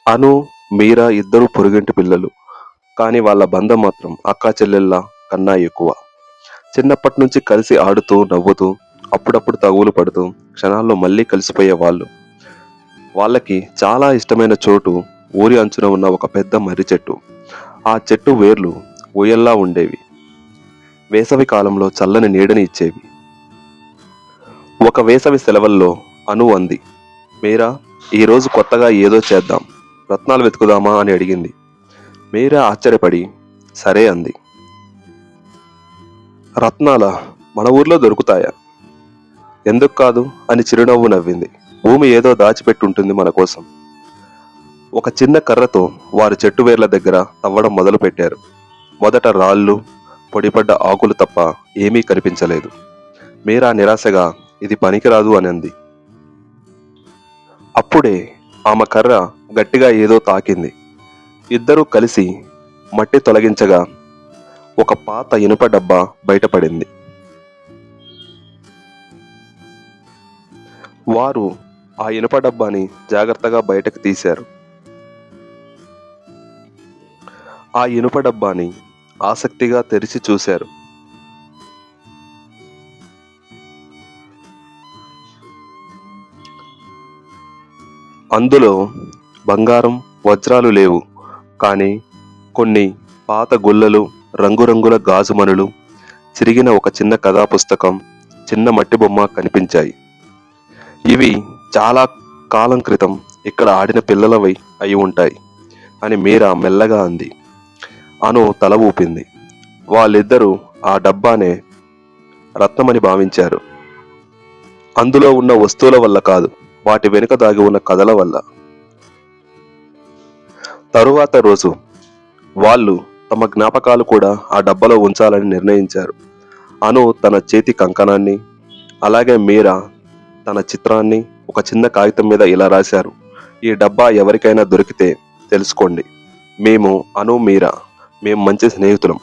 అను, మీరా ఇద్దరు పొరుగింటి పిల్లలు. కానీ వాళ్ళ బంధం మాత్రం అక్కా చెల్లెళ్ళ కన్నా ఎక్కువ. చిన్నప్పటి నుంచి కలిసి ఆడుతూ నవ్వుతూ అప్పుడప్పుడు తగువులు పడుతూ క్షణాల్లో మళ్ళీ కలిసిపోయే వాళ్ళు. వాళ్ళకి చాలా ఇష్టమైన చోటు ఊరి అంచున ఉన్న ఒక పెద్ద మర్రి చెట్టు. ఆ చెట్టు వేర్లు ఊయల్లా ఉండేవి. వేసవి కాలంలో చల్లని నీడని ఇచ్చేవి. ఒక వేసవి సెలవుల్లో అను అంది, మీరా, ఈరోజు కొత్తగా ఏదో చేద్దాం, రత్నాలు వెతుకుదామా అని అడిగింది. మీరా ఆశ్చర్యపడి సరే అంది. రత్నాల, మన ఊర్లో దొరుకుతాయా? ఎందుకు కాదు అని చిరునవ్వు నవ్వింది. భూమి ఏదో దాచిపెట్టుంటుంది మన కోసం. ఒక చిన్న కర్రతో వారు చెట్టు వేర్ల దగ్గర తవ్వడం మొదలు పెట్టారు. మొదట రాళ్ళు, పొడిపడ్డ ఆకులు తప్ప ఏమీ కనిపించలేదు. మీరా నిరాశగా ఇది పనికిరాదు అని అంది. అప్పుడే ఆమె కర్ర గట్టిగా ఏదో తాకింది. ఇద్దరూ కలిసి మట్టి తొలగించగా ఒక పాత ఇనుప డబ్బా బయటపడింది. వారు ఆ ఇనుప డబ్బాని జాగ్రత్తగా బయటకు తీశారు. ఆ ఇనుప డబ్బాని ఆసక్తిగా తెరిచి చూశారు. అందులో బంగారం, వజ్రాలు లేవు. కానీ కొన్ని పాత గుల్లలు, రంగురంగుల గాజుమణులు, చిరిగిన ఒక చిన్న కథా పుస్తకం, చిన్న మట్టి బొమ్మ కనిపించాయి. ఇవి చాలా కాలం క్రితం ఇక్కడ ఆడిన పిల్లలవై అయి ఉంటాయి అని మీరా మెల్లగా అంది. అను తల ఊపింది. వాళ్ళిద్దరూ ఆ డబ్బానే రత్నమని భావించారు. అందులో ఉన్న వస్తువుల వల్ల కాదు, వాటి వెనుక దాగి ఉన్న కథల వల్ల. తరువాత రోజు వాళ్ళు తమ జ్ఞాపకాలు కూడా ఆ డబ్బాలో ఉంచాలని నిర్ణయించారు. అను తన చేతి కంకణాన్ని, అలాగే మీరా తన చిత్రాన్ని ఒక చిన్న కాగితం మీద ఇలా రాశారు. ఈ డబ్బా ఎవరికైనా దొరికితే తెలుసుకోండి. మేము, అను, మీరా, మేము మంచి స్నేహితులం.